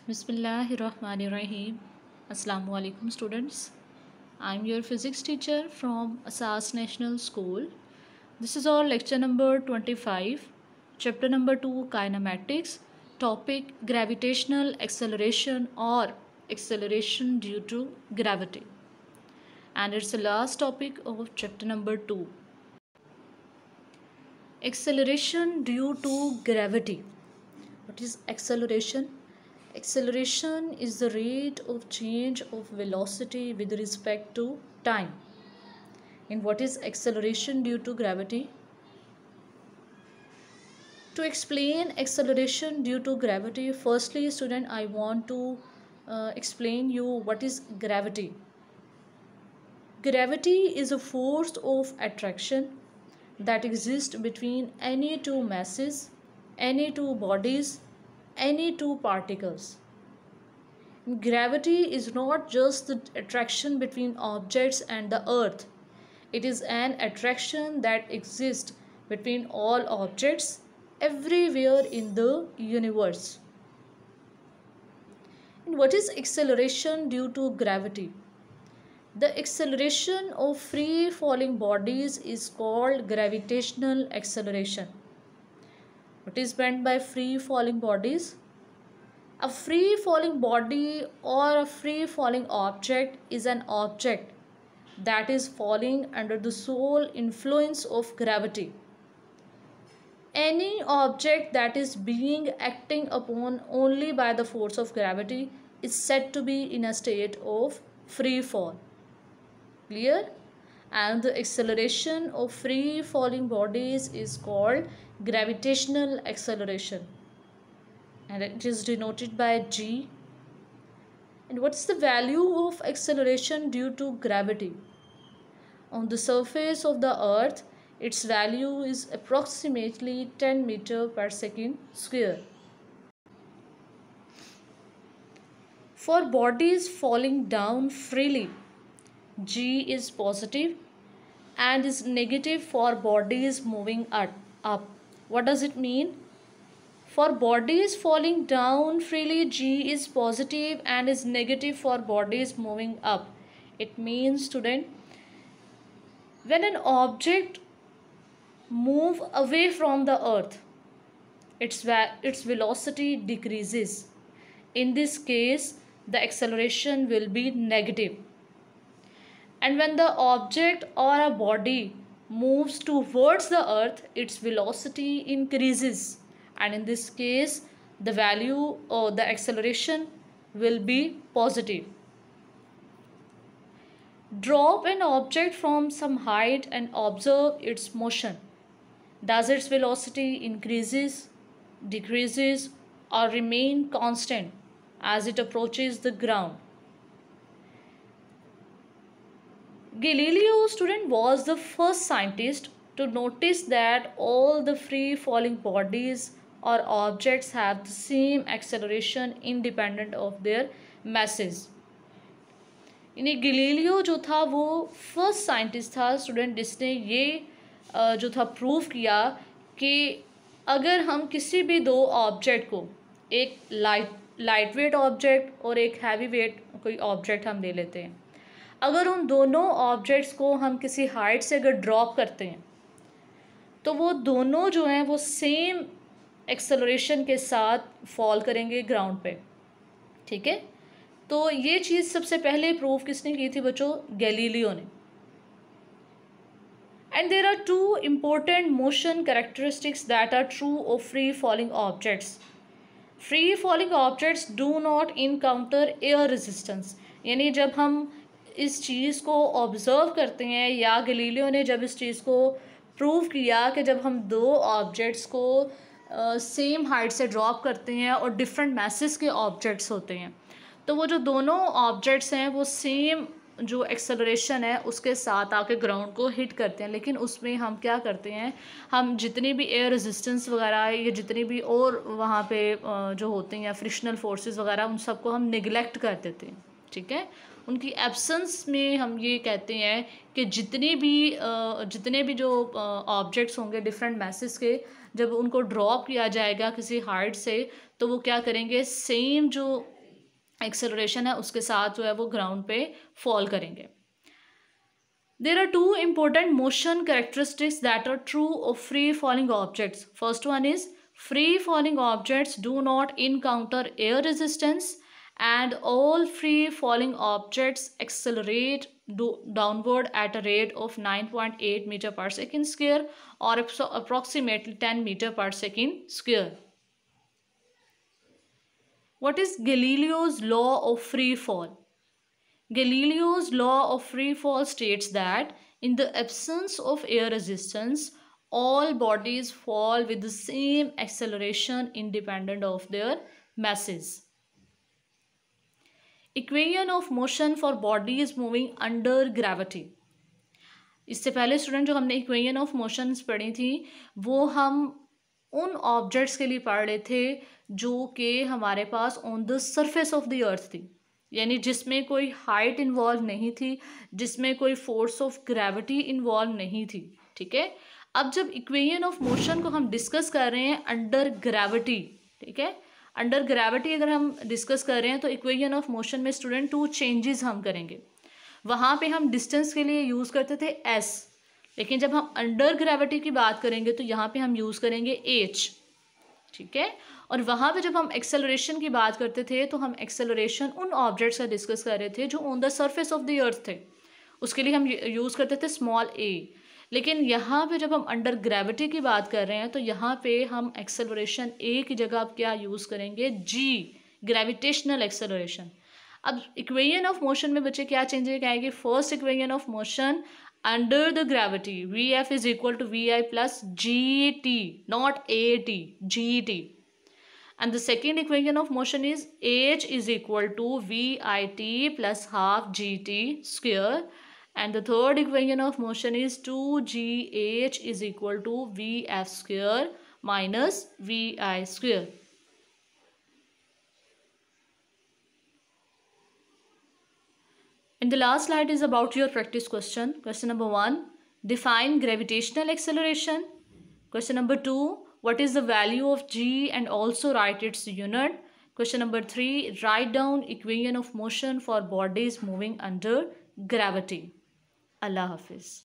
Bismillahirrahmanirrahim. Assalamu alaikum students. I'm your physics teacher from Asas National School. This is our lecture number 25, chapter number 2 kinematics, topic gravitational acceleration or acceleration due to gravity. And it's the last topic of chapter number 2. Acceleration due to gravity. What is acceleration? Acceleration is the rate of change of velocity with respect to time. And what is acceleration due to gravity? To explain acceleration due to gravity, firstly student, I want to explain you what is gravity. Gravity is a force of attraction that exists between any two masses, any two bodies, any two particles. Gravity is not just the attraction between objects and the earth. It is an attraction that exists between all objects everywhere in the universe. And what is acceleration due to gravity? The acceleration of free falling bodies is called gravitational acceleration. What is meant by free falling bodies? A free falling body or a free falling object is an object that is falling under the sole influence of gravity. Any object that is being acting upon only by the force of gravity is said to be in a state of free fall. Clear? And the acceleration of free falling bodies is called gravitational acceleration, and it is denoted by G. And what's the value of acceleration due to gravity? On the surface of the earth, its value is approximately 10 meter per second square. For bodies falling down freely, G is positive and is negative for bodies moving up. What does it mean? For bodies falling down freely, G is positive and is negative for bodies moving up. It means, student, when an object moves away from the earth, its velocity decreases. In this case, the acceleration will be negative. And when the object or a body moves towards the earth, its velocity increases. And in this case, the value or the acceleration will be positive. Drop an object from some height and observe its motion. Does its velocity increases, decreases, or remain constant as it approaches the ground? Galileo, student, was the first scientist to notice that all the free falling bodies or objects have the same acceleration independent of their masses. यानी Galileo जो था वो first scientist था student जिसने ये जो था prove किया कि अगर हम किसी भी दो ऑब्जेक्ट को, एक लाइट वेट ऑब्जेक्ट और एक हैवी वेट कोई ऑब्जेक्ट हम ले लेते हैं, अगर उन दोनों ऑब्जेक्ट्स को हम किसी हाइट से अगर ड्रॉप करते हैं तो वो दोनों जो हैं वो सेम एक्सेलरेशन के साथ फॉल करेंगे ग्राउंड पे. ठीक है, तो ये चीज़ सबसे पहले प्रूव किसने की थी बच्चों? गैलीलियो ने. And there are two important motion characteristics that are true of free falling objects. Free falling objects do not encounter air resistance. यानी जब हम इस चीज़ को ऑब्ज़र्व करते हैं या गैलीलियो ने जब इस चीज़ को प्रूव किया कि जब हम दो ऑब्जेक्ट्स को सेम हाइट से ड्रॉप करते हैं और डिफरेंट मैसेस के ऑब्जेक्ट्स होते हैं, तो वो जो दोनों ऑब्जेक्ट्स हैं वो सेम जो एक्सेलरेशन है उसके साथ आके ग्राउंड को हिट करते हैं. लेकिन उसमें हम क्या करते हैं, हम जितनी भी एयर रेजिस्टेंस वगैरह या जितनी भी और वहाँ पे जो होते हैं फ्रिक्शनल फोर्सेस वगैरह, उन सबको हम निगलेक्ट कर देते हैं. ठीक है, उनकी एब्सेंस में हम ये कहते हैं कि जितने भी जो ऑब्जेक्ट्स होंगे डिफरेंट मैसेस के, जब उनको ड्रॉप किया जाएगा किसी हाइट से तो वो क्या करेंगे, सेम जो एक्सेलरेशन है उसके साथ जो है वो ग्राउंड पे फॉल करेंगे. There are two important motion characteristics that are true of free falling objects. First one is free falling objects do not encounter air resistance, and all free falling objects accelerate downward at a rate of 9.8 meter per second square, or approximately 10 meter per second square. What is Galileo's law of free fall? Galileo's law of free fall states that in the absence of air resistance, all bodies fall with the same acceleration independent of their masses. Equation of motion for bodies moving under gravity. इससे पहले student जो हमने equation of motions पढ़ी थी वो हम उन objects के लिए पढ़ रहे थे जो कि हमारे pass on the surface of the earth थी, यानी जिसमें कोई हाइट इन्वॉल्व नहीं थी, जिसमें कोई फोर्स ऑफ ग्रेविटी इन्वॉल्व नहीं थी. ठीक है, अब जब इक्वेशन ऑफ मोशन को हम डिस्कस कर रहे हैं अंडर ग्रेविटी, ठीक है, अंडर ग्रेविटी अगर हम डिस्कस कर रहे हैं तो इक्वेशन ऑफ मोशन में स्टूडेंट टू चेंजेस हम करेंगे. वहाँ पे हम डिस्टेंस के लिए यूज़ करते थे एस, लेकिन जब हम अंडर ग्रेविटी की बात करेंगे तो यहाँ पे हम यूज़ करेंगे एच. ठीक है, और वहाँ पे जब हम एक्सेलरेशन की बात करते थे तो हम एक्सेलरेशन उन ऑब्जेक्ट्स का डिस्कस कर रहे थे जो on the surface of the earth थे, उसके लिए हम यूज़ करते थे स्मॉल ए. लेकिन यहाँ पे जब हम अंडर ग्रेविटी की बात कर रहे हैं तो यहाँ पे हम एक्सेलरेशन ए की जगह अब क्या यूज़ करेंगे, जी, ग्रेविटेशनल एक्सेलरेशन. अब इक्वेशन ऑफ मोशन में बच्चे क्या चेंजेस आएंगे. First equation of motion under the gravity v f is equal to v i plus g t, not a t, g t. And the second equation of motion is h is equal to vit plus half gt square. And the third equation of motion is 2gh is equal to vf square minus vi square. And the last slide is about your practice question. Question number 1, define gravitational acceleration. Question number 2, what is the value of g and also write its unit. Question number 3, write down equation of motion for bodies moving under gravity. Allah Hafiz.